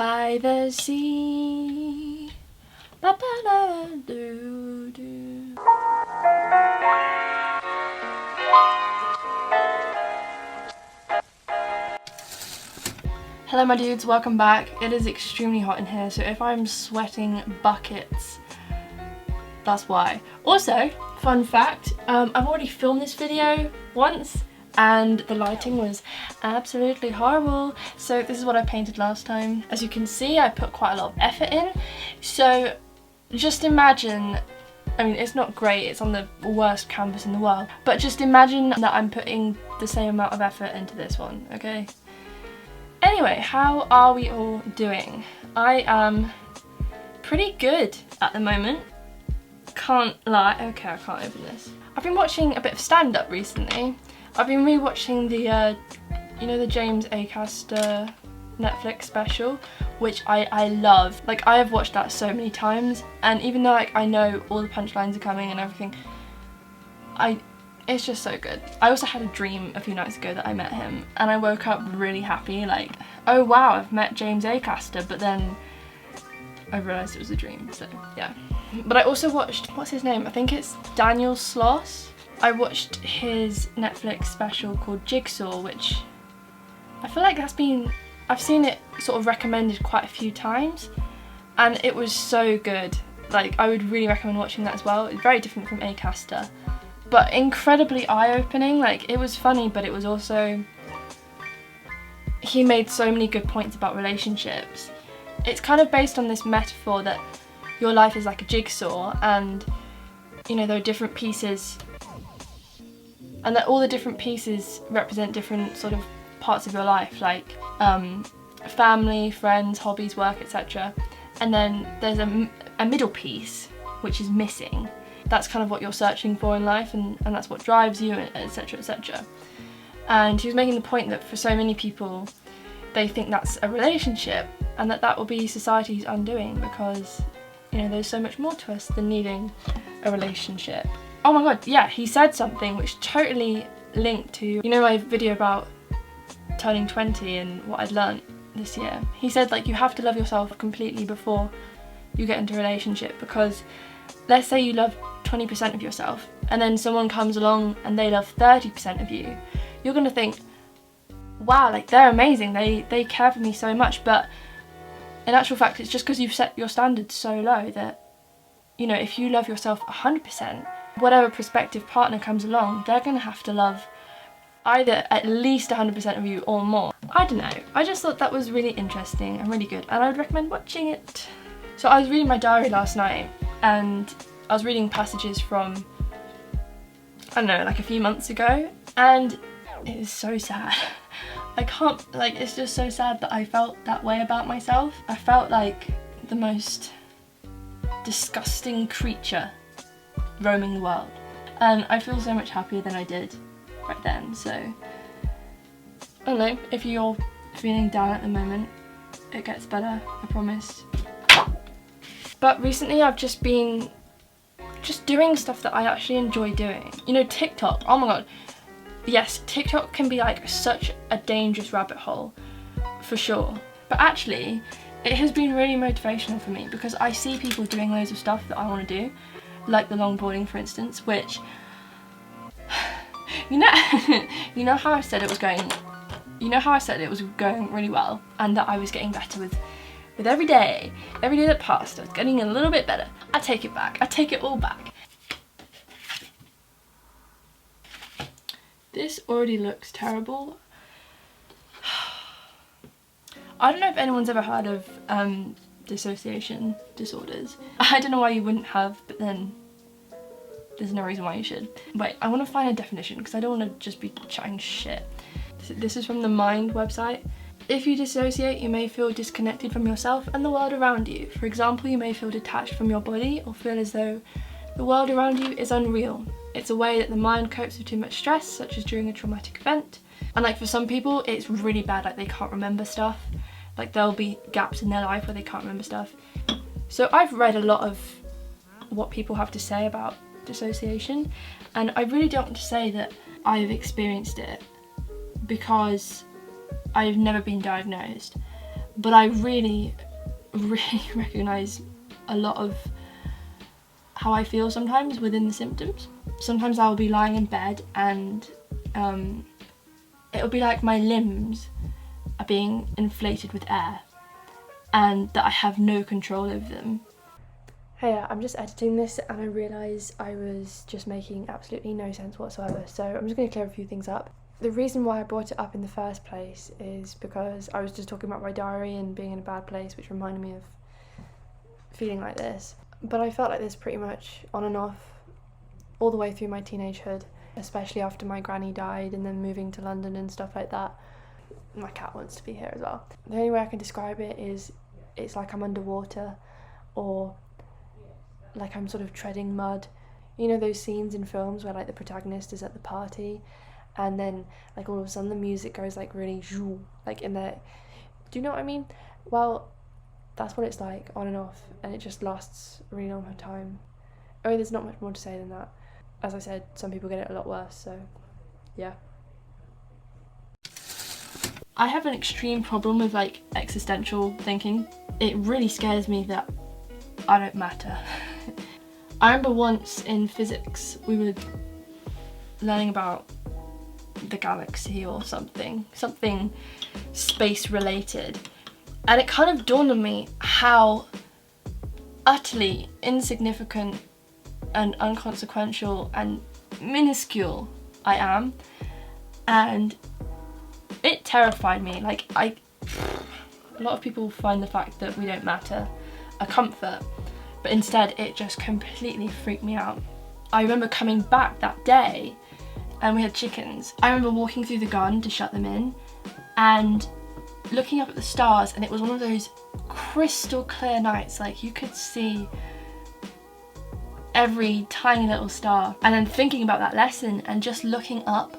by the sea. Ba-ba-da-do-do. Hello my dudes, welcome back. It is extremely hot in here, so if I'm sweating buckets, that's why. Also, fun fact, I've already filmed this video once and the lighting was absolutely horrible. So this is what I painted last time. As you can see, I put quite a lot of effort in. So just imagine, I mean, it's not great, it's on the worst canvas in the world, but just imagine that I'm putting the same amount of effort into this one, okay? Anyway, how are we all doing? I am pretty good at the moment. Can't lie. Okay, I can't open this. I've been watching a bit of stand-up recently. I've been rewatching the, you know, the James Acaster Netflix special, which I love. Like, I have watched that so many times, and even though like I know all the punchlines are coming and everything, it's just so good. I also had a dream a few nights ago that I met him, and I woke up really happy, like, oh wow, I've met James Acaster, but then I realised it was a dream, so yeah. But I also watched, what's his name? I think it's Daniel Sloss. I watched his Netflix special called Jigsaw, which I feel like I've seen it sort of recommended quite a few times, and it was so good. Like, I would really recommend watching that as well. It's very different from Acaster, but incredibly eye-opening. Like, it was funny, but it was also, he made so many good points about relationships. It's kind of based on this metaphor that your life is like a jigsaw, and you know, there are different pieces, and that all the different pieces represent different sort of parts of your life, like family, friends, hobbies, work, etc. And then there's a middle piece which is missing. That's kind of what you're searching for in life, and that's what drives you, etc, etc. And he was making the point that for so many people, they think that's a relationship, and that will be society's undoing, because, you know, there's so much more to us than needing a relationship. Oh my god, yeah, he said something which totally linked to, you know, my video about turning 20 and what I'd learnt this year. He said, like, you have to love yourself completely before you get into a relationship, because let's say you love 20% of yourself and then someone comes along and they love 30% of you, you're gonna think, wow, like, they're amazing, they care for me so much. But in actual fact, it's just because you've set your standards so low that, you know, if you love yourself 100%, whatever prospective partner comes along, they're gonna have to love either at least 100% of you or more. I don't know, I just thought that was really interesting and really good, and I would recommend watching it. So I was reading my diary last night, and I was reading passages from, I don't know, like a few months ago, and it was so sad. I can't, like, it's just so sad that I felt that way about myself. I felt like the most disgusting creature roaming the world, and I feel so much happier than I did right then. So I don't know, if you're feeling down at the moment, it gets better, I promise. But recently I've just been doing stuff that I actually enjoy doing. You know, TikTok, oh my god, yes, TikTok can be like such a dangerous rabbit hole, for sure. But actually, it has been really motivational for me, because I see people doing loads of stuff that I want to do, like the longboarding, for instance, which, you know how I said it was going, really well, and that I was getting better with every day that passed, I was getting a little bit better. I take it back, I take it all back. This already looks terrible. I don't know if anyone's ever heard of dissociation disorders. I don't know why you wouldn't have, but then there's no reason why you should. Wait, I want to find a definition, because I don't want to just be chatting shit. This is from the Mind website. If you dissociate, you may feel disconnected from yourself and the world around you. For example, you may feel detached from your body, or feel as though the world around you is unreal. It's a way that the mind copes with too much stress, such as during a traumatic event. And like, for some people, it's really bad, like they can't remember stuff. Like, there'll be gaps in their life where they can't remember stuff. So I've read a lot of what people have to say about dissociation, and I really don't want to say that I've experienced it, because I've never been diagnosed. but I really recognise a lot of how I feel sometimes within the symptoms. Sometimes I'll be lying in bed and it'll be like my limbs are being inflated with air and that I have no control over them. Hey, I'm just editing this and I realise I was just making absolutely no sense whatsoever, so I'm just going to clear a few things up. The reason why I brought it up in the first place is because I was just talking about my diary and being in a bad place, which reminded me of feeling like this. But I felt like this pretty much on and off all the way through my teenagehood, especially after my granny died and then moving to London and stuff like that. My cat wants to be here as well. The only way I can describe it is it's like I'm underwater, or like I'm sort of treading mud. You know those scenes in films where like the protagonist is at the party and then like all of a sudden the music goes like really zhoo, like in there. Do you know what I mean? Well, that's what it's like on and off, and it just lasts a really long time. Oh, there's not much more to say than that. As I said, some people get it a lot worse, so yeah. I have an extreme problem with like existential thinking. It really scares me that I don't matter. I remember once in physics we were learning about the galaxy or something space related, and it kind of dawned on me how utterly insignificant and inconsequential and minuscule I am, and it terrified me. Like a lot of people find the fact that we don't matter a comfort, but instead it just completely freaked me out. I remember coming back that day and we had chickens. I remember walking through the garden to shut them in and looking up at the stars, and it was one of those crystal clear nights, like you could see every tiny little star, and then thinking about that lesson and just looking up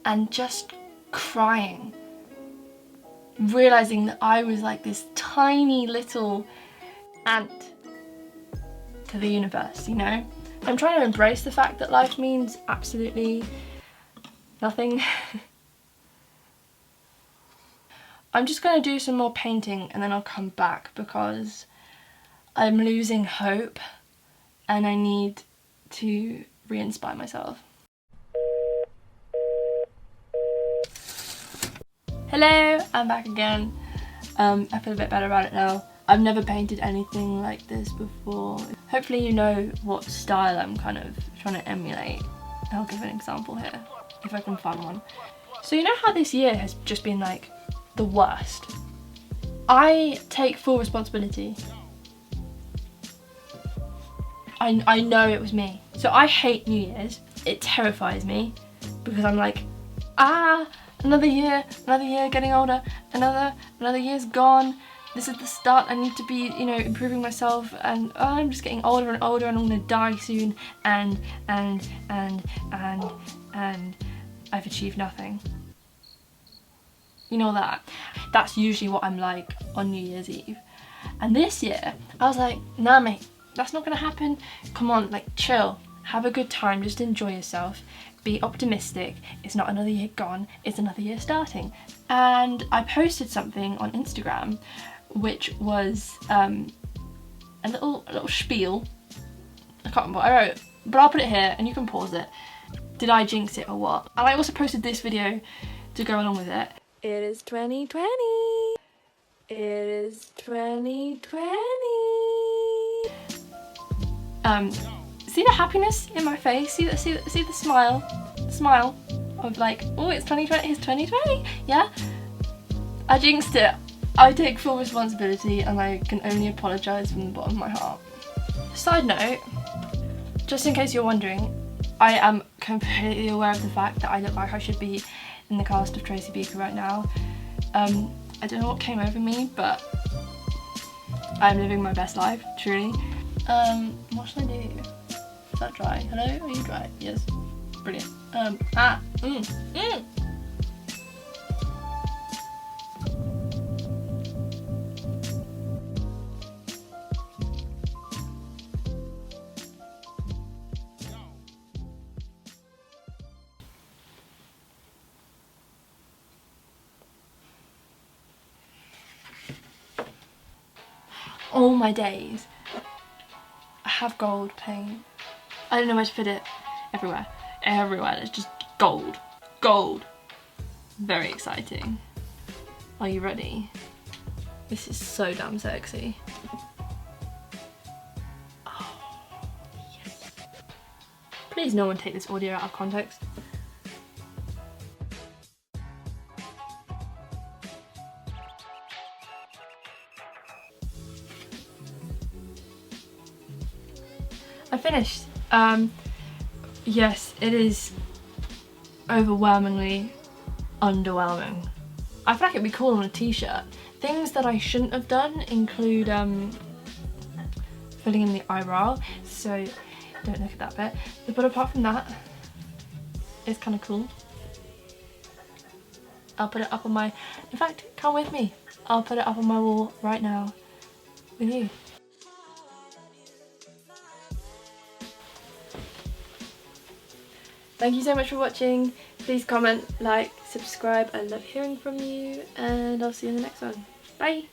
and just crying, realising that I was like this tiny little ant to the universe, you know? I'm trying to embrace the fact that life means absolutely nothing. I'm just going to do some more painting and then I'll come back because I'm losing hope and I need to re-inspire myself. Hello, I'm back again. I feel a bit better about it now. I've never painted anything like this before. Hopefully you know what style I'm kind of trying to emulate. I'll give an example here, if I can find one. So you know how this year has just been like the worst? I take full responsibility. I know it was me. So I hate New Year's. It terrifies me because I'm like, another year getting older, another year's gone. This is the start. I need to be, you know, improving myself, and I'm just getting older and older, and I'm gonna die soon, and I've achieved nothing. You know that? That's usually what I'm like on New Year's Eve. And this year, I was like, nah mate, that's not gonna happen. Come on, like chill, have a good time, just enjoy yourself. Be optimistic, it's not another year gone, it's another year starting. And I posted something on Instagram which was a little spiel. I can't remember what I wrote, but I'll put it here and you can pause it. Did I jinx it or what? And I also posted this video to go along with it. It is 2020. It is 2020. See the happiness in my face? See the smile? The smile of like, oh, it's 2020, it's 2020, yeah? I jinxed it. I take full responsibility and I can only apologise from the bottom of my heart. Side note, just in case you're wondering, I am completely aware of the fact that I look like I should be in the cast of Tracy Beaker right now. I don't know what came over me, but I'm living my best life, truly. What should I do? Is that dry? Hello? Are you dry? Yes. Brilliant. all my days. I have gold paint. I don't know where to put it. Everywhere. Everywhere. It's just gold. Gold. Very exciting. Are you ready? This is so damn sexy. Oh, yes. Please no one take this audio out of context. I finished. Yes, it is overwhelmingly underwhelming. I feel like it'd be cool on a t-shirt. Things that I shouldn't have done include filling in the eyebrow, so don't look at that bit. But apart from that, it's kind of cool. I'll put it up on my, in fact, come with me. I'll put it up on my wall right now with you. Thank you so much for watching. Please comment, like, subscribe. I love hearing from you, and I'll see you in the next one. Bye!